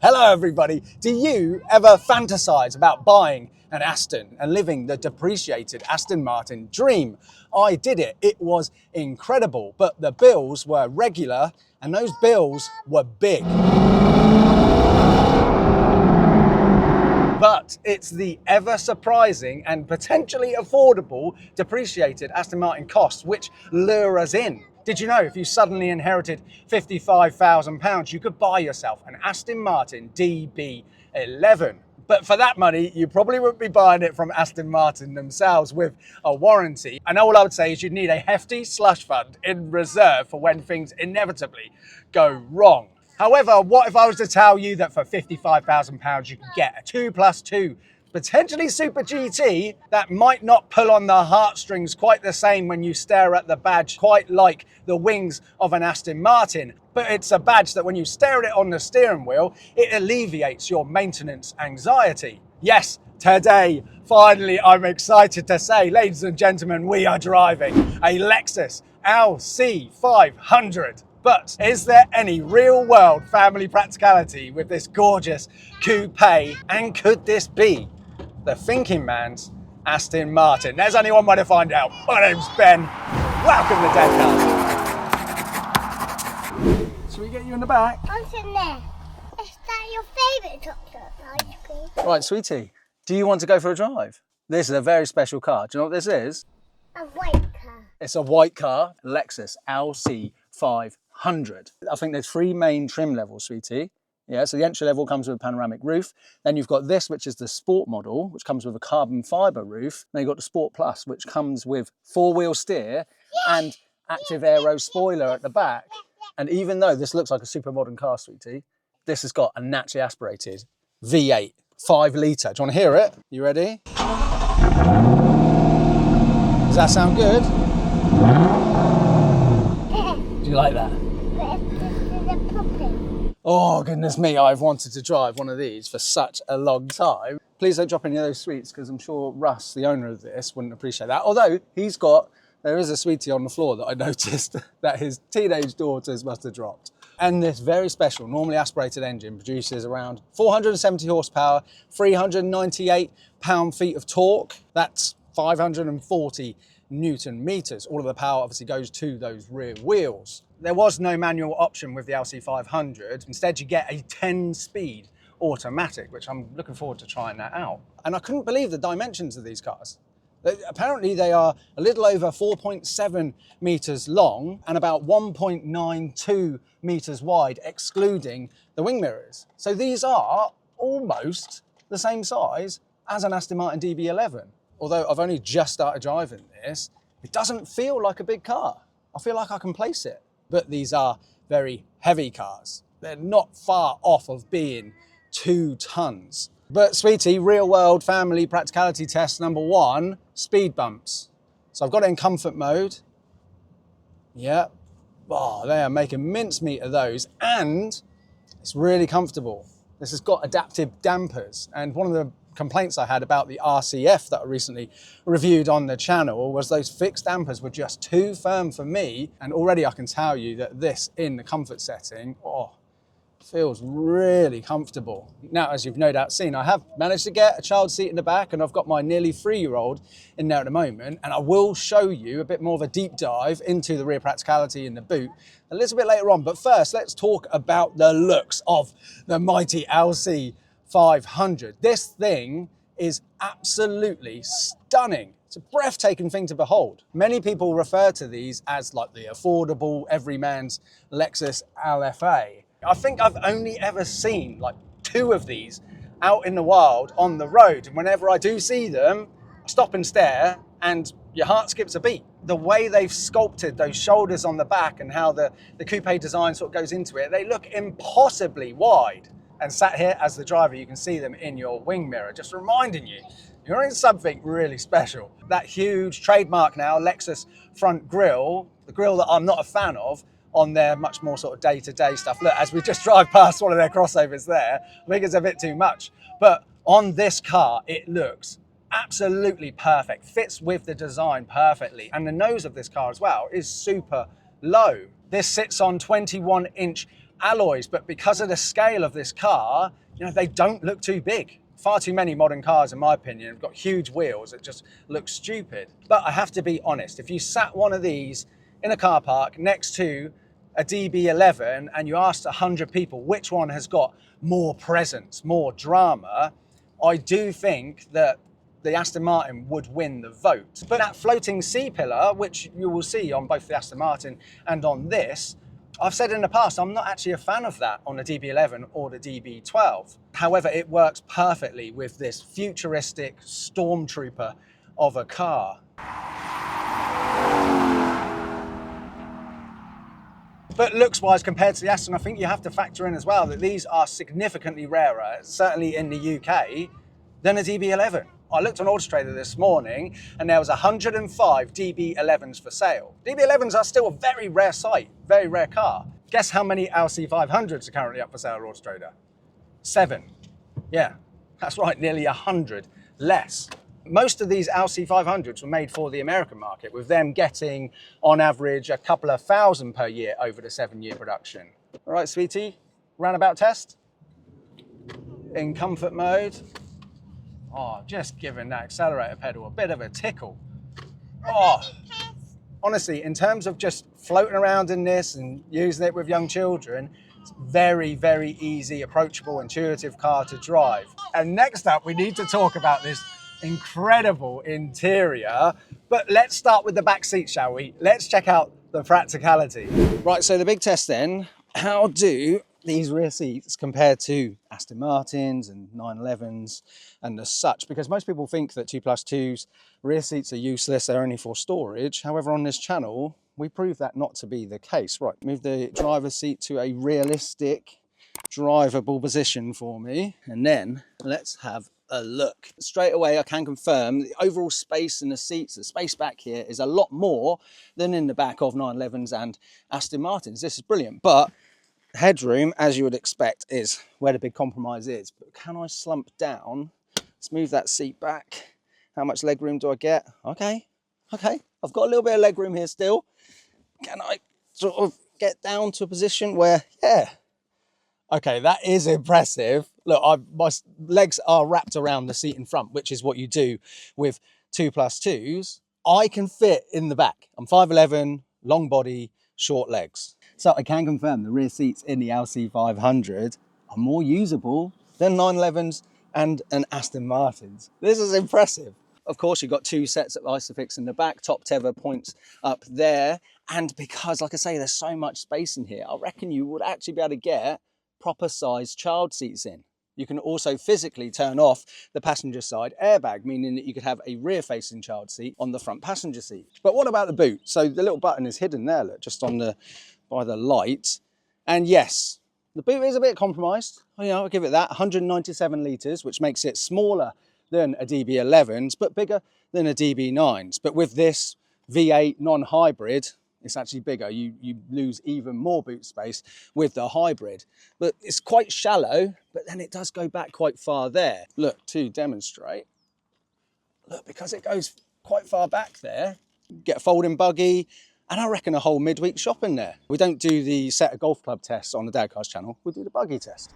Hello everybody. Do you ever fantasize about buying an Aston and living the depreciated Aston Martin dream? I did it. It was incredible, but the bills were regular and those bills were big. But it's the ever surprising and potentially affordable depreciated Aston Martin costs which lure us in. Did you know if you suddenly inherited £55,000, you could buy yourself an Aston Martin DB11? But for that money, you probably wouldn't be buying it from Aston Martin themselves with a warranty. And all I would say is you'd need a hefty slush fund in reserve for when things inevitably go wrong. However, what if I was to tell you that for £55,000 you could get a 2+2 potentially Super GT that might not pull on the heartstrings quite the same when you stare at the badge, quite like the wings of an Aston Martin. But it's a badge that when you stare at it on the steering wheel, it alleviates your maintenance anxiety. Yes, today, finally, I'm excited to say, ladies and gentlemen, we are driving a Lexus LC500. But is there any real world family practicality with this gorgeous coupe? And could this be the thinking man's Aston Martin? There's only one way to find out. My name's Ben. Welcome to Dead Cars. Shall we get you in the back? What's in there? Is that your favourite chocolate ice cream? Right, sweetie, do you want to go for a drive? This is a very special car. Do you know what this is? A white car. It's a white car, Lexus LC500. I think there's three main trim levels, sweetie. Yeah, so the entry level comes with a panoramic roof. Then you've got this, which is the sport model, which comes with a carbon fibre roof. Then you've got the Sport Plus, which comes with four-wheel steer and active aero spoiler at the back. And even though this looks like a super modern car, sweetie, this has got a naturally aspirated V8, 5 litre. Do you want to hear it? You ready? Does that sound good? Do you like that? But if this is a puppy. Oh, goodness me, I've wanted to drive one of these for such a long time. Please don't drop any of those sweets because I'm sure Russ, the owner of this, wouldn't appreciate that. Although there is a sweetie on the floor that I noticed that his teenage daughters must have dropped. And this very special, normally aspirated engine produces around 470 horsepower, 398 pound-feet of torque. That's 540 Newton meters. All of the power obviously goes to those rear wheels. There was no manual option with the LC500. Instead, you get a 10-speed automatic, which I'm looking forward to trying that out. And I couldn't believe the dimensions of these cars. Apparently, they are a little over 4.7 meters long and about 1.92 meters wide, excluding the wing mirrors. So these are almost the same size as an Aston Martin DB11. Although I've only just started driving this, it doesn't feel like a big car. I feel like I can place it. But these are very heavy cars. They're not far off of being 2 tons. But sweetie, real world family practicality test number 1, speed bumps. So I've got it in comfort mode. Yeah. Oh, they are making mincemeat of those. And it's really comfortable. This has got adaptive dampers. And one of the complaints I had about the RCF that I recently reviewed on the channel was those fixed dampers were just too firm for me. And already I can tell you that this in the comfort setting, feels really comfortable. Now, as you've no doubt seen, I have managed to get a child seat in the back and I've got my nearly 3-year-old in there at the moment. And I will show you a bit more of a deep dive into the rear practicality in the boot a little bit later on. But first, let's talk about the looks of the mighty LC500. This thing is absolutely stunning. It's a breathtaking thing to behold. Many people refer to these as like the affordable everyman's Lexus LFA. I think I've only ever seen like 2 of these out in the wild on the road. And whenever I do see them, I stop and stare and your heart skips a beat. The way they've sculpted those shoulders on the back and how the coupe design sort of goes into it, they look impossibly wide. And sat here as the driver, you can see them in your wing mirror, just reminding you, you're in something really special. That huge trademark now, Lexus front grille, the grille that I'm not a fan of, on their much more sort of day-to-day stuff. Look, as we just drive past one of their crossovers there, I think it's a bit too much. But on this car, it looks absolutely perfect, fits with the design perfectly. And the nose of this car as well is super low. This sits on 21-inch alloys, but because of the scale of this car, you know, they don't look too big. Far too many modern cars, in my opinion, have got huge wheels that just look stupid. But I have to be honest, if you sat one of these in a car park next to a DB11 and you asked 100 people which one has got more presence, more drama, I do think that the Aston Martin would win the vote. But that floating C-pillar, which you will see on both the Aston Martin and on this, I've said in the past, I'm not actually a fan of that on the DB11 or the DB12. However, it works perfectly with this futuristic stormtrooper of a car. But looks-wise, compared to the Aston, I think you have to factor in as well that these are significantly rarer, certainly in the UK, than a DB11. I looked on Auto Trader this morning and there was 105 DB11s for sale. DB11s are still a very rare sight, very rare car. Guess how many LC500s are currently up for sale on Auto Trader? 7. Yeah, that's right, nearly 100 less. Most of these LC500s were made for the American market, with them getting, on average, a couple of thousand per year over the 7-year production. All right, sweetie, roundabout test. In comfort mode. Oh, just giving that accelerator pedal a bit of a tickle. Oh, honestly, in terms of just floating around in this and using it with young children, it's very, very easy, approachable, intuitive car to drive. And next up, we need to talk about this incredible interior, but let's start with the back seat, shall we? Let's check out the practicality. Right, so the big test then, how do these rear seats compared to Aston Martins and 911s and as such, because most people think that 2+2s rear seats are useless, they're only for storage. However, on this channel, we prove that not to be the case. Right, move the driver's seat to a realistic drivable position for me, and then let's have a look. Straight away, I can confirm the overall space in the seats, the space back here is a lot more than in the back of 911s and Aston Martins. This is brilliant, but headroom, as you would expect, is where the big compromise is. But can I slump down? Let's move that seat back. How much leg room do I get? Okay, I've got a little bit of leg room here still. Can I sort of get down to a position where, yeah, okay, that is impressive. Look, my legs are wrapped around the seat in front, which is what you do with 2+2s. I can fit in the back. I'm 5'11", long body, short legs. So I can confirm the rear seats in the LC500 are more usable than 911s and an Aston Martins. This is impressive. Of course, you've got 2 sets of Isofix in the back, top tether points up there. And because, like I say, there's so much space in here, I reckon you would actually be able to get proper sized child seats in. You can also physically turn off the passenger side airbag, meaning that you could have a rear facing child seat on the front passenger seat. But what about the boot? So the little button is hidden there, look, just on by the light. And yes, the boot is a bit compromised. I'll give it that. 197 litres, which makes it smaller than a DB11's, but bigger than a DB9's. But with this V8 non-hybrid, it's actually bigger. You lose even more boot space with the hybrid. But it's quite shallow, but then it does go back quite far there. Look, to demonstrate, look, because it goes quite far back there, get a folding buggy, and I reckon a whole midweek shopping there. We don't do the set of golf club tests on the Dad Cars channel, we'll do the buggy test.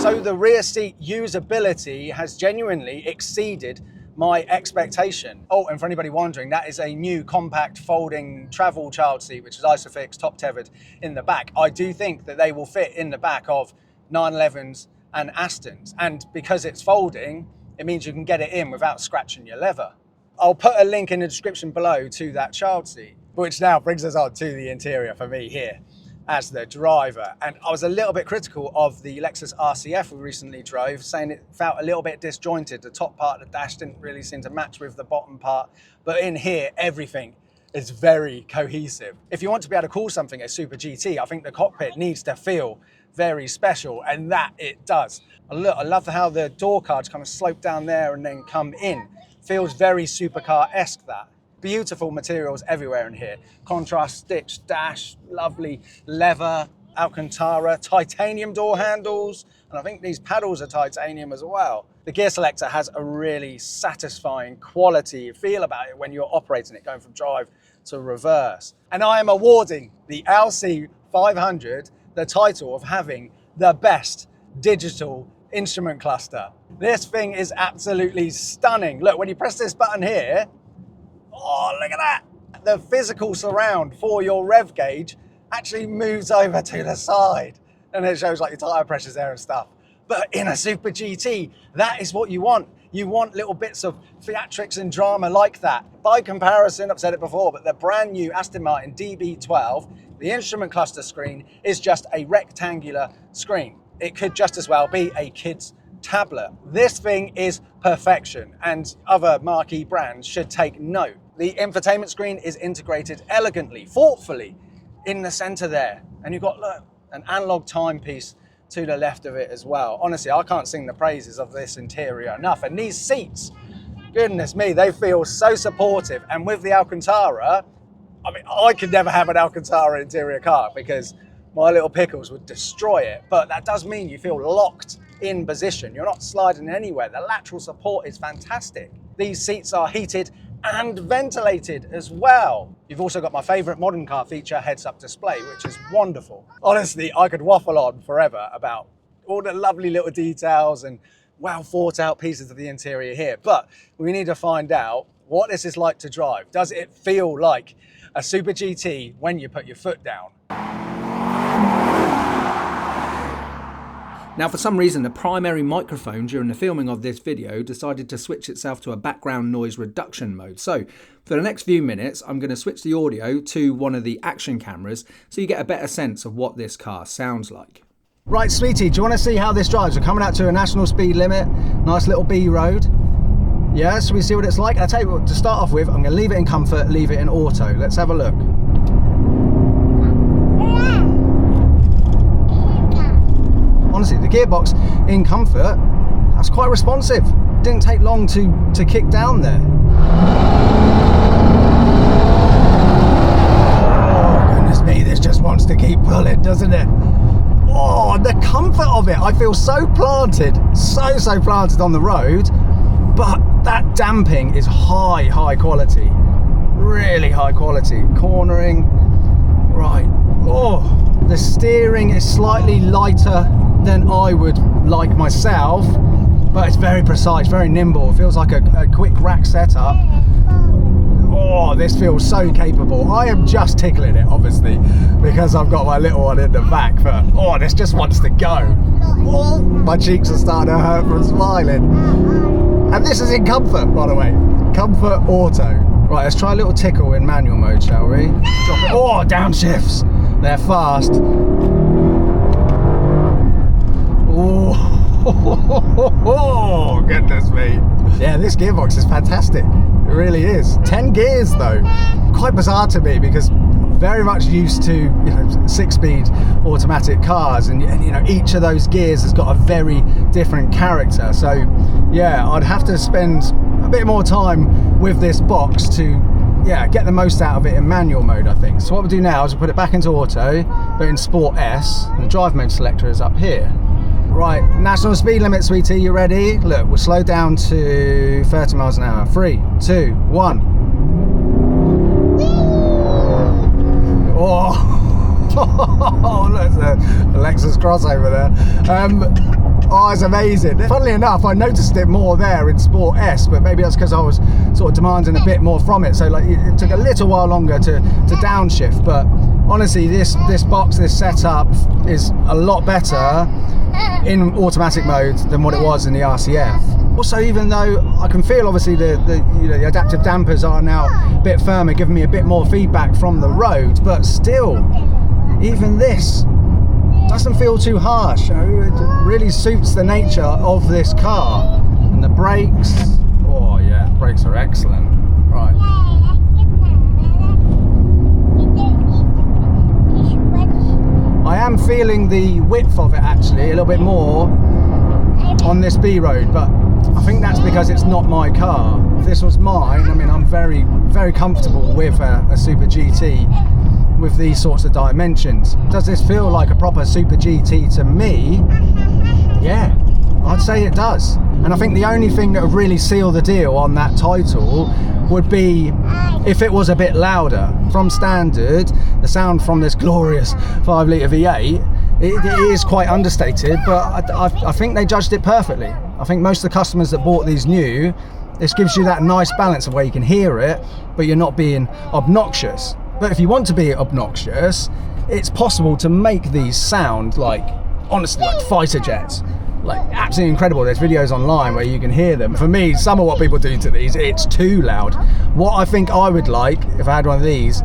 So the rear seat usability has genuinely exceeded my expectation. Oh, and for anybody wondering, that is a new compact folding travel child seat, which is Isofix, top tethered in the back. I do think that they will fit in the back of 911s and Astons. And because it's folding, it means you can get it in without scratching your leather. I'll put a link in the description below to that child seat, which now brings us on to the interior for me here as the driver. And I was a little bit critical of the Lexus RCF we recently drove, saying it felt a little bit disjointed. The top part of the dash didn't really seem to match with the bottom part. But in here, everything is very cohesive. If you want to be able to call something a Super GT, I think the cockpit needs to feel very special, and that it does. And look, I love how the door cards kind of slope down there and then come in. Feels very supercar-esque, that. Beautiful materials everywhere in here. Contrast stitched dash, lovely leather, Alcantara, titanium door handles, and I think these paddles are titanium as well. The gear selector has a really satisfying quality feel about it when you're operating it, going from drive to reverse. And I am awarding the LC500 the title of having the best digital instrument cluster. This thing is absolutely stunning. Look, when you press this button here, oh, look at that. The physical surround for your rev gauge actually moves over to the side, and it shows like your tire pressures there and stuff. But in a Super GT, that is what you want. You want little bits of theatrics and drama like that. By comparison, I've said it before, but the brand new Aston Martin DB12, the instrument cluster screen is just a rectangular screen. It could just as well be a kid's tablet. This thing is perfection, and other marquee brands should take note. The infotainment screen is integrated elegantly, thoughtfully in the center there. And you've got, look, an analog timepiece to the left of it as well. Honestly, I can't sing the praises of this interior enough. And these seats, goodness me, they feel so supportive. And with the Alcantara, I mean, I could never have an Alcantara interior car because my little pickles would destroy it. But that does mean you feel locked in position. You're not sliding anywhere. The lateral support is fantastic. These seats are heated and ventilated as well. You've also got my favorite modern car feature, heads-up display, which is wonderful. Honestly, I could waffle on forever about all the lovely little details and well thought out pieces of the interior here, but we need to find out what this is like to drive. Does it feel like a Super GT when you put your foot down? Now, for some reason, the primary microphone during the filming of this video decided to switch itself to a background noise reduction mode. So for the next few minutes, I'm going to switch the audio to one of the action cameras so you get a better sense of what this car sounds like. Right, sweetie, do you want to see how this drives? We're coming out to a national speed limit, nice little B road. Yeah, so we see what it's like. I'll tell you what, to start off with, I'm going to leave it in comfort, leave it in auto. Let's have a look. Honestly, the gearbox in comfort, that's quite responsive. Didn't take long to kick down there. Oh, goodness me, this just wants to keep pulling, doesn't it? Oh, the comfort of it. I feel so planted, so planted on the road, but that damping is high quality. Really high quality. Cornering, right. Oh, the steering is slightly lighter than I would like myself, but it's very precise, very nimble. It feels like a quick rack setup. Oh, this feels so capable. I am just tickling it, obviously, because I've got my little one in the back, but oh, this just wants to go. Oh, my cheeks are starting to hurt from smiling. And this is in comfort, by the way. Comfort auto. Right, let's try a little tickle in manual mode, shall we? Drop it. Oh, downshifts. They're fast. Oh, goodness me. Yeah, this gearbox is fantastic. It really is. 10 gears though. Quite bizarre to me because I'm very much used to, you know, 6-speed automatic cars, and you know, each of those gears has got a very different character. So yeah, I'd have to spend a bit more time with this box to get the most out of it in manual mode, I think. So what we'll do now is we'll put it back into auto, but in Sport S, and the drive mode selector is up here. Right, national speed limit, sweetie, you ready? Look, we'll slow down to 30 miles an hour. 3, 2, 1. Oh, look, the Lexus crossover there. Oh, it's amazing. Funnily enough, I noticed it more there in Sport S, but maybe that's because I was sort of demanding a bit more from it. So like, it took a little while longer to downshift. But honestly, this box, this setup is a lot better in automatic mode than what it was in the RCF. Also, even though I can feel obviously the adaptive dampers are now a bit firmer, giving me a bit more feedback from the road, but still, even this doesn't feel too harsh. You know, it really suits the nature of this car. And the brakes, oh yeah, the brakes are excellent. Right. I am feeling the width of it actually a little bit more on this B road, but I think that's because it's not my car. If this was mine, I mean, I'm very comfortable with a Super GT with these sorts of dimensions. Does this feel like a proper Super GT to me? Yeah, I'd say it does. And I think the only thing that would really seal the deal on that title would be if it was a bit louder. From standard, the sound from this glorious 5 litre V8, it is quite understated, but I think they judged it perfectly. I think most of the customers that bought these new, this gives you that nice balance of where you can hear it, but you're not being obnoxious. But if you want to be obnoxious, it's possible to make these sound like, honestly, like fighter jets. Like, absolutely incredible. There's videos online where you can hear them. For me, some of what people do to these, it's too loud. What I think I would like, if I had one of these,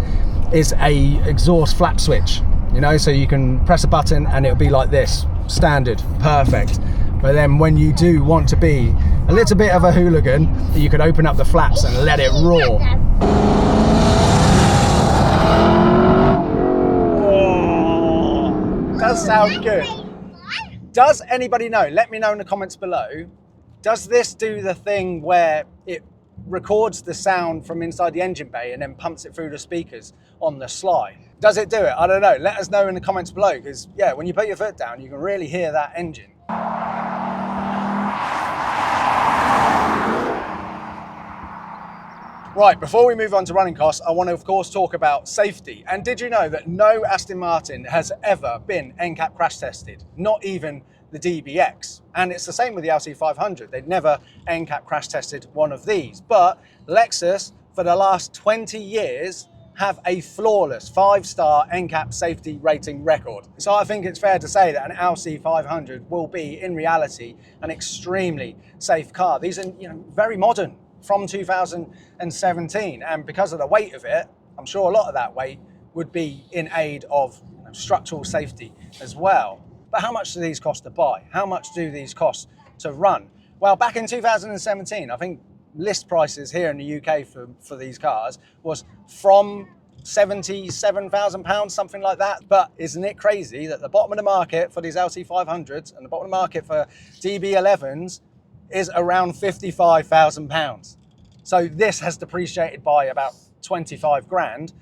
is a exhaust flap switch. You know, so you can press a button and it'll be like this, standard, perfect. But then when you do want to be a little bit of a hooligan, you could open up the flaps and let it roar. Oh, does sound good. Does anybody know? Let me know in the comments below. Does this do the thing where it records the sound from inside the engine bay and then pumps it through the speakers on the sly? Does it do it? I don't know. Let us know in the comments below, because yeah, when you put your foot down, you can really hear that engine. Right, before we move on to running costs, I want to of course talk about safety. And did you know that no Aston Martin has ever been NCAP crash tested? Not even the DBX. And it's the same with the LC500. They'd never NCAP crash tested one of these. But Lexus, for the last 20 years, have a flawless 5-star NCAP safety rating record. So I think it's fair to say that an LC500 will be, in reality, an extremely safe car. These are, very modern, from 2017, and because of the weight of it, I'm sure a lot of that weight would be in aid of structural safety as well. But how much do these cost to buy? How much do these cost to run? Well, back in 2017, I think list prices here in the UK for these cars was from £77,000, something like that. But isn't it crazy that the bottom of the market for these LC500s and the bottom of the market for DB11s is around £55,000. So this has depreciated by about 25 grand,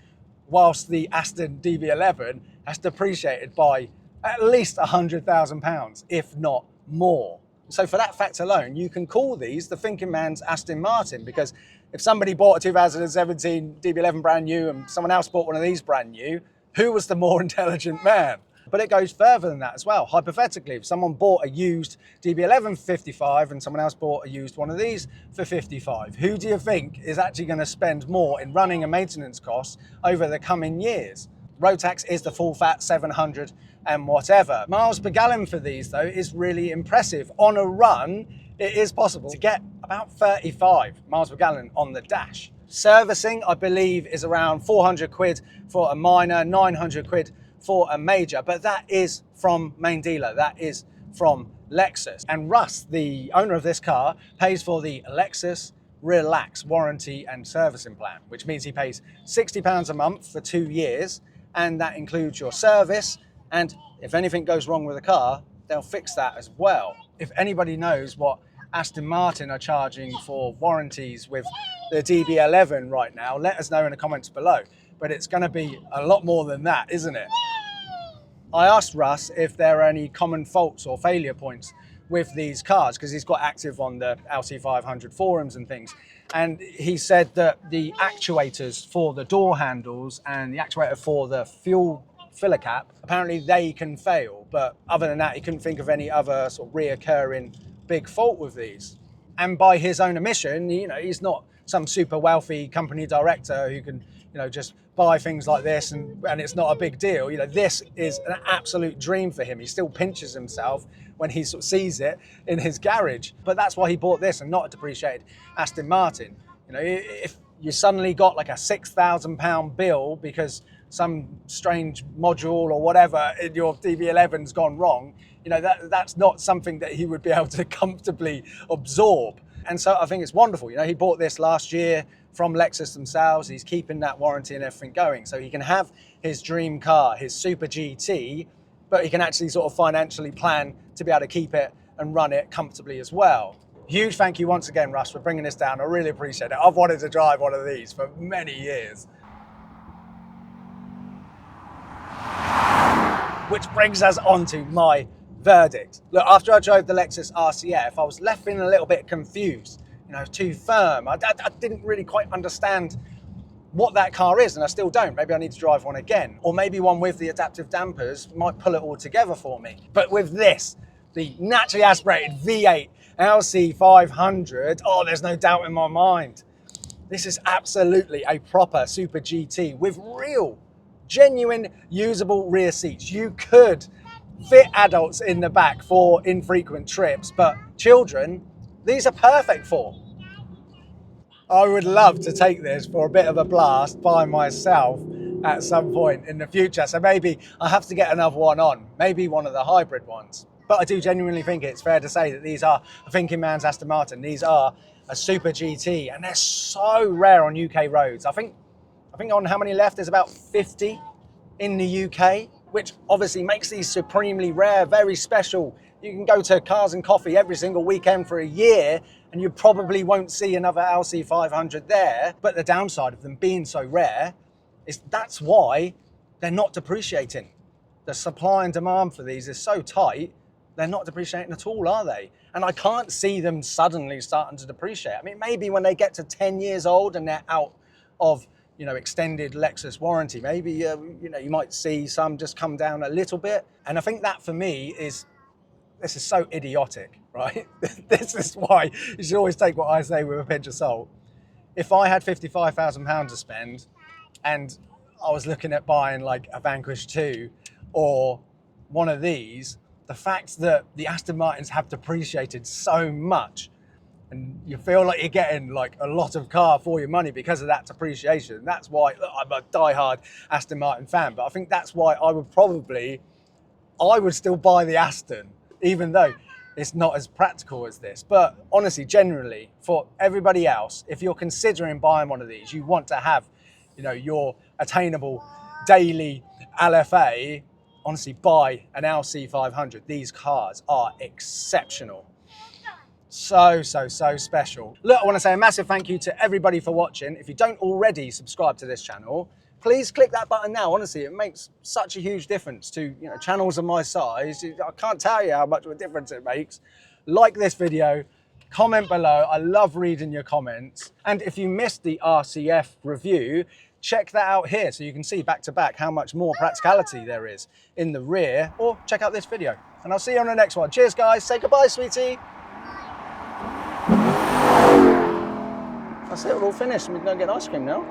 whilst the Aston DB11 has depreciated by at least £100,000, if not more. So for that fact alone, you can call these the thinking man's Aston Martin, because if somebody bought a 2017 DB11 brand new and someone else bought one of these brand new, who was the more intelligent man? But it goes further than that as well. Hypothetically, if someone bought a used DB11 for 55 and someone else bought a used one of these for 55, who do you think is actually going to spend more in running and maintenance costs over the coming years? Road tax is the full fat 700 and whatever. Miles per gallon for these though is really impressive. On a run, it is possible to get about 35 miles per gallon on the dash. Servicing, I believe, is around 400 quid for a minor, 900 quid for a major, but that is from main dealer, that is from Lexus. And Russ, the owner of this car, pays for the Lexus Relax warranty and servicing plan, which means he pays £60 a month for 2 years, and that includes your service, and if anything goes wrong with the car, they'll fix that as well. If anybody knows what Aston Martin are charging for warranties with the DB11 right now, let us know in the comments below. But it's going to be a lot more than that, isn't it? I asked Russ if there are any common faults or failure points with these cars, because he's got active on the LC500 forums and things. And he said that the actuators for the door handles and the actuator for the fuel filler cap, apparently they can fail. But other than that, he couldn't think of any other sort of reoccurring big fault with these. And by his own admission, he's not some super wealthy company director who can, just buy things like this and it's not a big deal. This is an absolute dream for him. He still pinches himself when he sort of sees it in his garage. But that's why he bought this and not a depreciated Aston Martin. If you suddenly got like a £6,000 bill because some strange module or whatever in your DB11's gone wrong, that's not something that he would be able to comfortably absorb. And so I think it's wonderful. He bought this last year from Lexus themselves. He's keeping that warranty and everything going. So he can have his dream car, his Super GT, but he can actually sort of financially plan to be able to keep it and run it comfortably as well. Huge thank you once again, Russ, for bringing this down. I really appreciate it. I've wanted to drive one of these for many years. Which brings us on to my verdict. Look, after I drove the Lexus RCF, I was left feeling a little bit confused, too firm. I didn't really quite understand what that car is, and I still don't. Maybe I need to drive one again, or maybe one with the adaptive dampers might pull it all together for me. But with this, the naturally aspirated V8 LC500, oh, there's no doubt in my mind. This is absolutely a proper Super GT with real, genuine, usable rear seats. You could fit adults in the back for infrequent trips, but children, these are perfect for. I would love to take this for a bit of a blast by myself at some point in the future. So maybe I have to get another one on, maybe one of the hybrid ones. But I do genuinely think it's fair to say that these are a thinking man's Aston Martin. These are a Super GT, and they're so rare on UK roads. I think on how many left, there's about 50 in the UK, which obviously makes these supremely rare, very special. You can go to Cars and Coffee every single weekend for a year and you probably won't see another LC500 there. But the downside of them being so rare is that's why they're not depreciating. The supply and demand for these is so tight, they're not depreciating at all, are they? And I can't see them suddenly starting to depreciate. I mean, maybe when they get to 10 years old and they're out of extended Lexus warranty, maybe, you might see some just come down a little bit. And I think that for me this is so idiotic, right? This is why you should always take what I say with a pinch of salt. If I had £55,000 to spend and I was looking at buying like a Vanquish 2 or one of these, the fact that the Aston Martins have depreciated so much and you feel like you're getting like a lot of car for your money because of that depreciation. That's why, look, I'm a diehard Aston Martin fan, but I think that's why I would still buy the Aston, even though it's not as practical as this. But honestly, generally, for everybody else, if you're considering buying one of these, you want to have, your attainable daily LFA, honestly, buy an LC500. These cars are exceptional. So special. Look, I want to say a massive thank you to everybody for watching. If you don't already subscribe to this channel, please click that button now. Honestly, it makes such a huge difference to channels of my size. I can't tell you how much of a difference it makes. Like this video, comment below. I love reading your comments. And if you missed the RCF review, check that out here so you can see back to back how much more practicality there is in the rear, or check out this video. And I'll see you on the next one. Cheers, guys. Say goodbye, sweetie. That's it, we're all finished. We can go get ice cream now.